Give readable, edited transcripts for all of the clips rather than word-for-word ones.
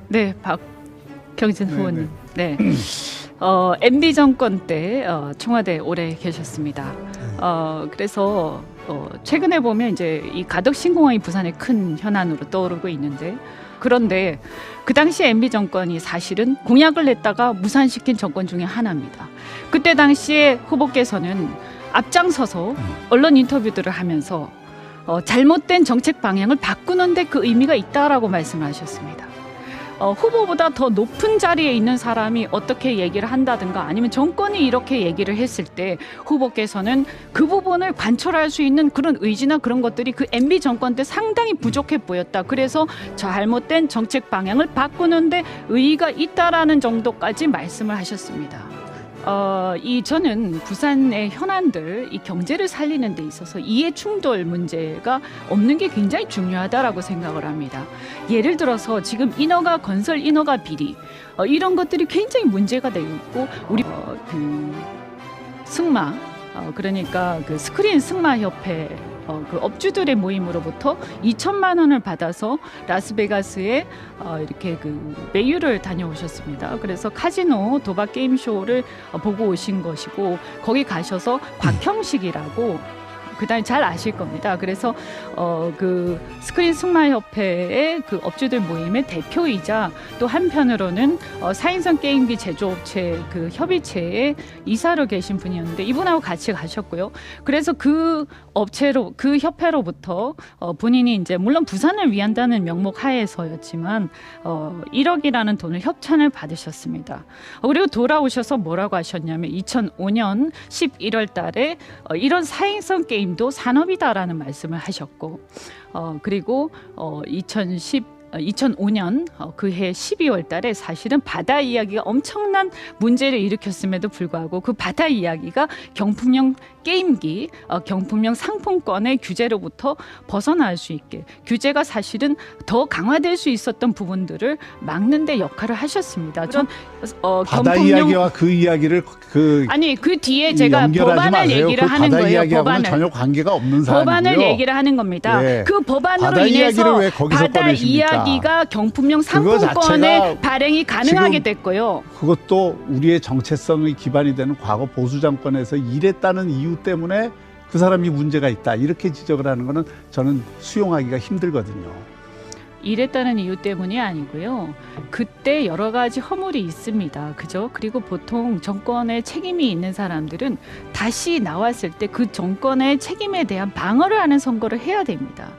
네, 박경진 후보님. 네. MB 정권 때 청와대 오래 계셨습니다. 그래서 최근에 보면 이제 이 가덕 신공항이 부산의 큰 현안으로 떠오르고 있는데, 그런데 그 당시 MB 정권이 사실은 공약을 냈다가 무산시킨 정권 중에 하나입니다. 그때 당시에 후보께서는 앞장서서 언론 인터뷰들을 하면서 잘못된 정책 방향을 바꾸는데 그 의미가 있다라고 말씀을 하셨습니다. 후보보다 더 높은 자리에 있는 사람이 어떻게 얘기를 한다든가 아니면 정권이 이렇게 얘기를 했을 때 후보께서는 그 부분을 관철할 수 있는 그런 의지나 그런 것들이 그 MB 정권 때 상당히 부족해 보였다. 그래서 잘못된 정책 방향을 바꾸는데 의의가 있다라는 정도까지 말씀을 하셨습니다. 저는 부산의 현안들, 이 경제를 살리는 데 있어서 이해 충돌 문제가 없는 게 굉장히 중요하다라고 생각을 합니다. 예를 들어서 지금 인허가, 건설 인허가 비리, 이런 것들이 굉장히 문제가 되고 있고, 우리 승마, 그러니까 그 스크린 승마 협회 그 업주들의 모임으로부터 2천만 원을 받아서 라스베가스에 이렇게 그 매유를 다녀오셨습니다. 그래서 카지노 도박 게임 쇼를 보고 오신 것이고, 거기 가셔서 곽형식이라고 그다음에 잘 아실 겁니다. 그래서 그 스크린 승마협회의 그 업주들 모임의 대표이자 또 한편으로는 4인선 게임기 제조업체 그 협의체의 이사로 계신 분이었는데, 이분하고 같이 가셨고요. 그래서 그 업체로, 그 협회로부터 본인이 이제 물론 부산을 위한다는 명목 하에서였지만 1억이라는 돈을 협찬을 받으셨습니다. 그리고 돌아오셔서 뭐라고 하셨냐면 2005년 11월 달에 이런 4인선 게임도 산업이다라는 말씀을 하셨고, 그리고 2005년 그해 12월 달에 사실은 바다 이야기가 엄청난 문제를 일으켰음에도 불구하고 그 바다 이야기가 경품형 게임기, 경품형 상품권의 규제로부터 벗어날 수 있게, 규제가 사실은 더 강화될 수 있었던 부분들을 막는 데 역할을 하셨습니다. 전 바다 이야기와 그 이야기를 그 뒤에 제가 법안을 마세요. 얘기를 그 하는 바다 거예요. 이야기하고는 전혀 관계가 없는 사람이고요. 법안을 얘기를 하는 겁니다. 네. 그 법안으로 바다 인해서 왜 거기서 바다 꺼내십니까? 이야기가 경품형 그거 상품권의 자체가 발행이 가능하게 지금 됐고요. 그것도 우리의 정체성의 기반이 되는 과거 보수 정권에서 이랬다는 이유 때문에 그 사람이 문제가 있다, 이렇게 지적을 하는 거는 저는 수용하기가 힘들거든요. 이랬다는 이유 때문이 아니고요. 그때 여러 가지 허물이 있습니다. 그죠? 그리고 보통 정권에 책임이 있는 사람들은 다시 나왔을 때 그 정권의 책임에 대한 방어를 하는 선거를 해야 됩니다.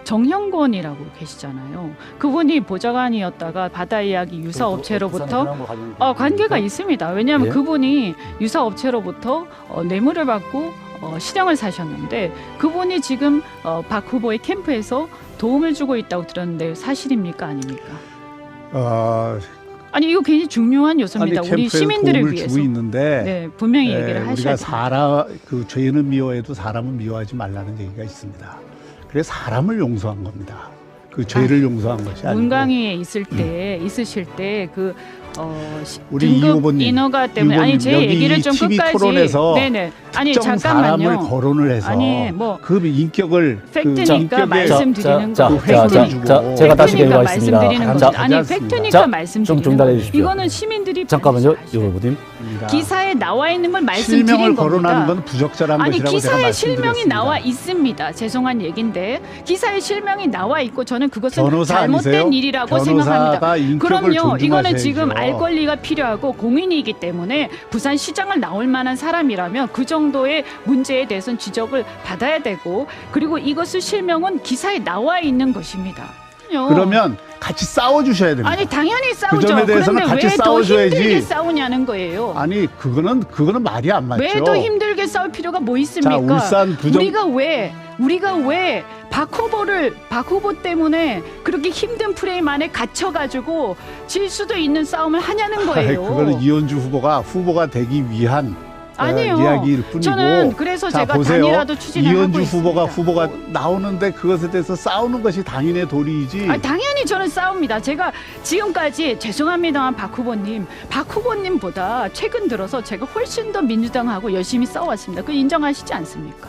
정형권이라고 계시잖아요. 그분이 보좌관이었다가 바다 이야기 유사업체로부터 관계가 있습니다. 왜냐하면 그분이 유사업체로부터 뇌물을 받고 실형을 사셨는데, 그분이 지금 박 후보의 캠프에서 도움을 주고 있다고 들었는데 사실입니까, 아닙니까? 아니, 이거 굉장히 중요한 요소입니다. 우리 시민들을 도움을 위해서. 주고 있는데, 네, 분명히 얘기를 하셔야 우리가 그 죄인을 미워해도 사람을 미워하지 말라는 얘기가 있습니다. 그래서 사람을 용서한 겁니다. 그 죄를 용서한 것이 아니고. 문광위에 있으실 때 그 우리 이 등급 후보님, 인허가 때문에 아니 제 얘기를 좀 TV 끝까지 토론에서 네네 아니 특정 잠깐만요. 사람을 거론을 해서 아니 뭐 그 인격을 팩트니까 말씀드리는 거. 제가 다시 팩트니까 드리겠습니다. 말씀드리는 거죠. 아니 팩트니까 말씀드리는 좀 중단해 거. 주십시오. 이거는 시민들이 잠깐만요, 유 후보님. 기사에 나와 있는 걸 말씀드린 실명을 겁니다. 거론하는 건 부적절한 아니 것이라고 제가 기사에 말씀드렸습니다. 실명이 나와 있습니다. 죄송한 얘기인데 기사에 실명이 나와 있고 저는 그것은 잘못된 아니세요? 일이라고 생각합니다. 그럼요. 이거는 지금 존중하셔야죠. 알 권리가 필요하고 공인이기 때문에 부산시장을 나올 만한 사람이라면 그 정도의 문제에 대해서는 지적을 받아야 되고, 그리고 이것을 실명은 기사에 나와 있는 것입니다. 그러면 같이 싸워주셔야 됩니다. 아니 당연히 그 싸우죠. 점에 대해서는 그런데 같이 왜 더 싸워줘야지. 힘들게 싸우냐는 거예요. 아니 그거는 말이 안 맞죠. 왜 더 힘들게 싸울 필요가 뭐 있습니까? 자, 울산 부정 우리가 왜 박 후보 때문에 그렇게 힘든 프레임 안에 갇혀가지고 질 수도 있는 싸움을 하냐는 거예요. 그거는 이현주 후보가 되기 위한 아니에요. 이야기일 뿐이고. 저는 그래서 자, 제가 보세요. 단일화도 추진을 하고 이현주 있습니다. 후보가 나오는데 그것에 대해서 싸우는 것이 당인의 도리이지. 당연히 저는 싸웁니다. 제가 지금까지 죄송합니다만 박 후보님보다 최근 들어서 제가 훨씬 더 민주당하고 열심히 싸워왔습니다. 그 인정하시지 않습니까?